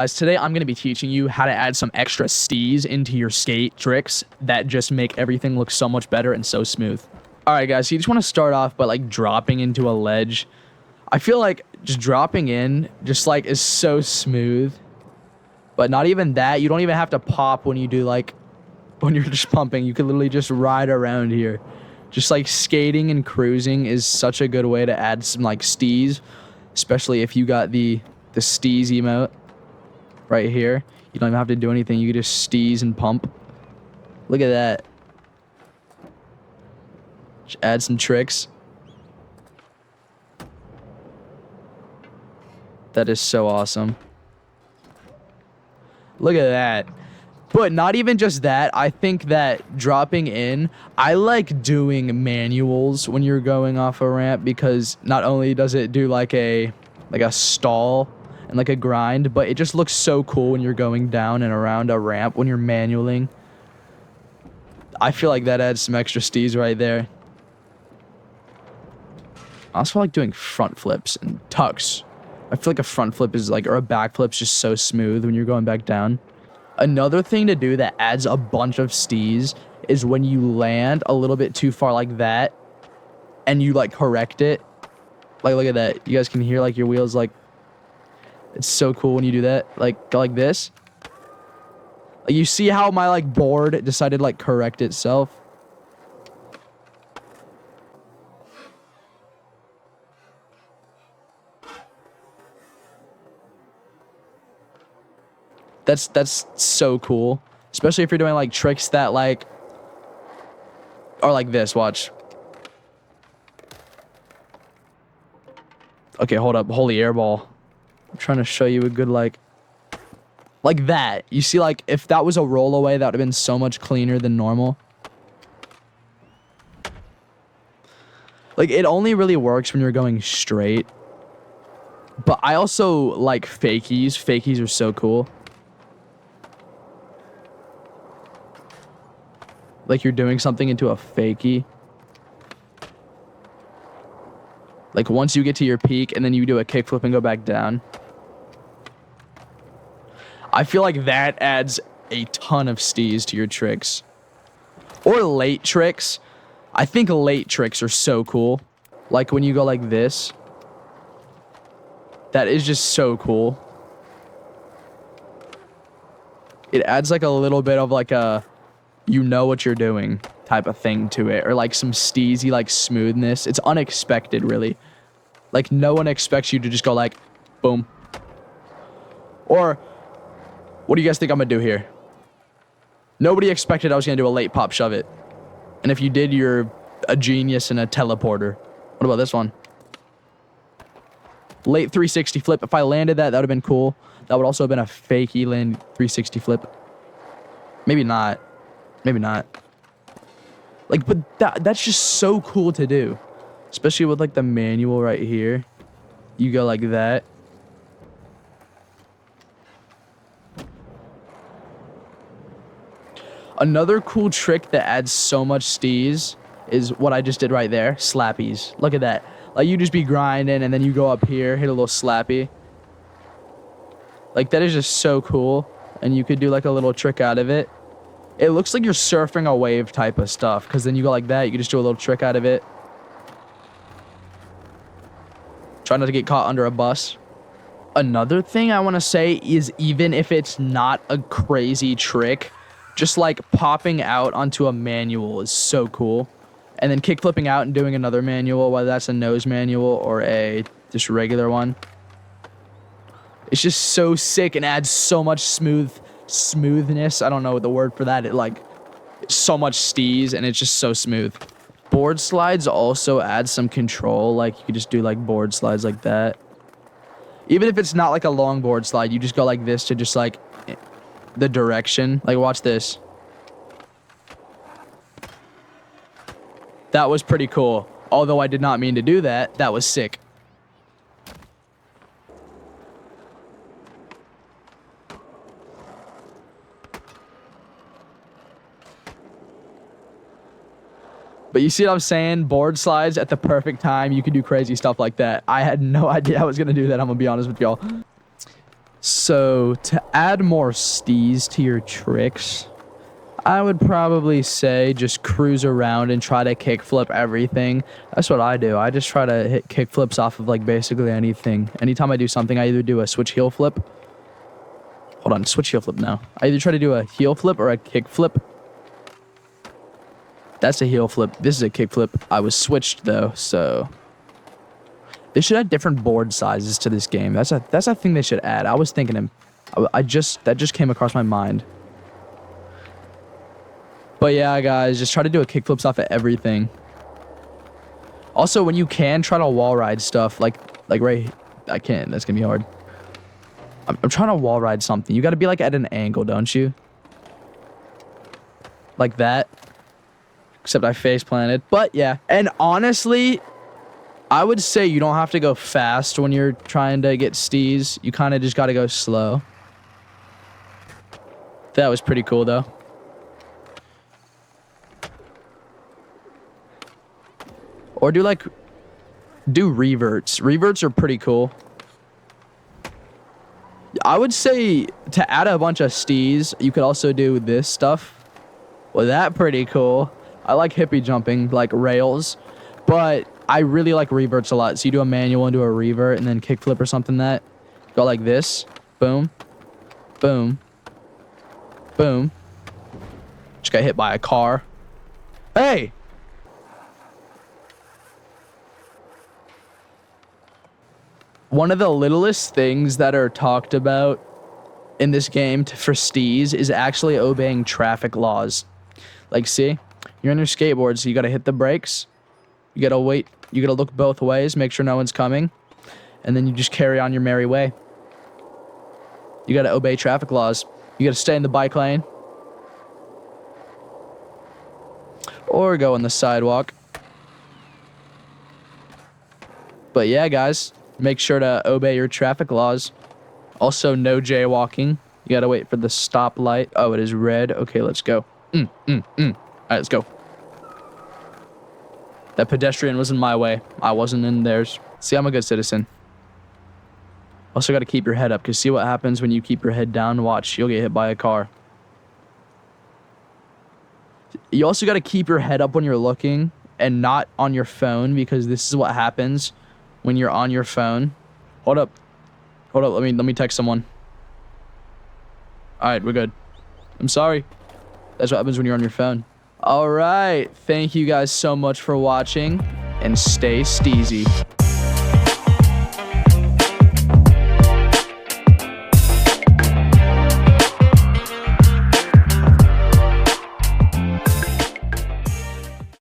Guys, today I'm going to be teaching you how to add some extra steez into your skate tricks that just make everything look so much better and so smooth. Alright guys, so you just want to start off by like dropping into a ledge. I feel like just dropping in just like is so smooth. But not even that, you don't even have to pop when you do like, when you're just pumping. You can literally just ride around here. Just like skating and cruising is such a good way to add some like steez. Especially if you got the steez emote. Right here. You don't even have to do anything. You can just steez and pump. Look at that. Just add some tricks. That is so awesome. Look at that. But not even just that. I think that dropping in, I like doing manuals when you're going off a ramp because not only does it do like a stall and like a grind, but it just looks so cool when you're going down and around a ramp when you're manualing. I feel like that adds some extra steez right there. I also like doing front flips and tucks. I feel like a front flip is like, or a back flip's just so smooth when you're going back down. Another thing to do that adds a bunch of steez is when you land a little bit too far like that and you like correct it. Like, look at that. You guys can hear like your wheels like, it's so cool when you do that. Like, go like this. Like, you see how my, like, board decided to, like, correct itself? That's so cool. Especially if you're doing, like, tricks that, like, are like this. Watch. Okay, hold up. Holy airball. I'm trying to show you a good, like that. You see, like, if that was a roll away, that would have been so much cleaner than normal. Like, it only really works when you're going straight. But I also like fakies. Fakies are so cool. Like, you're doing something into a fakie. Like, once you get to your peak, and then you do a kickflip and go back down. I feel like that adds a ton of steez to your tricks. Or late tricks. I think late tricks are so cool. Like when you go like this. That is just so cool. It adds like a little bit of like a, you know what you're doing type of thing to it. Or like some steezy like smoothness. It's unexpected really. Like no one expects you to just go like, boom. Or, what do you guys think I'm gonna do here? Nobody expected I was gonna do a late pop shove it. And if you did, you're a genius and a teleporter. What about this one? Late 360 flip. If I landed that, that would have been cool. That would also have been a fakey land 360 flip. Maybe not. Maybe not. Like, but that's just so cool to do. Especially with like the manual right here. You go like that. Another cool trick that adds so much steez is what I just did right there. Slappies. Look at that. Like, you just be grinding, and then you go up here, hit a little slappy. Like, that is just so cool. And you could do, like, a little trick out of it. It looks like you're surfing a wave type of stuff. Because then you go like that. You can just do a little trick out of it. Try not to get caught under a bus. Another thing I want to say is even if it's not a crazy trick, just like popping out onto a manual is so cool. And then kick flipping out and doing another manual, whether that's a nose manual or a just regular one. It's just so sick and adds so much smoothness. I don't know the word for that. It like so much steez and it's just so smooth. Board slides also add some control. Like you could just do like board slides like that. Even if it's not like a long board slide, you just go like this to just like the direction. Like watch this. That was pretty cool. Although I did not mean to do that. That was sick. But you see what I'm saying? Board slides at the perfect time. You can do crazy stuff like that. I had no idea I was going to do that. I'm going to be honest with y'all. So So to add more steez to your tricks, I would probably say just cruise around and try to kickflip everything. That's what I do. I just try to hit kickflips off of like basically anything. Anytime I do something, I either do a switch heel flip. Hold on, switch heel flip now. I either try to do a heel flip or a kick flip. That's a heel flip. This is a kick flip. I was switched though, so they should add different board sizes to this game. That's a thing they should add. I was thinking, that just came across my mind. But yeah, guys, just try to do a kick flips off of everything. Also, when you can, try to wall ride stuff. Like right, I can't. That's gonna be hard. I'm trying to wall ride something. You got to be like at an angle, don't you? Like that. Except I face planted. But yeah, and honestly, I would say you don't have to go fast when you're trying to get steez. You kind of just got to go slow. That was pretty cool though. Or do reverts. Reverts are pretty cool. I would say to add a bunch of steez, you could also do this stuff. Well, that pretty cool. I like hippie jumping, like rails, but I really like reverts a lot. So you do a manual into a revert and then kickflip or something that. Go like this. Boom. Boom. Boom. Just got hit by a car. Hey! One of the littlest things that are talked about in this game for steez is actually obeying traffic laws. Like, see? You're on your skateboard, so you gotta hit the brakes. You gotta wait. You gotta look both ways, make sure no one's coming. And then you just carry on your merry way. You gotta obey traffic laws. You gotta stay in the bike lane. Or go on the sidewalk. But yeah, guys. Make sure to obey your traffic laws. Also, no jaywalking. You gotta wait for the stoplight. Oh, it is red. Okay, let's go. All right, let's go. That pedestrian was in my way. I wasn't in theirs. See, I'm a good citizen. Also, gotta keep your head up, because see what happens when you keep your head down? Watch, you'll get hit by a car. You also gotta keep your head up when you're looking and not on your phone, because this is what happens when you're on your phone. Hold up. Let me text someone. All right, we're good. I'm sorry. That's what happens when you're on your phone. All right. Thank you guys so much for watching, and stay steezy.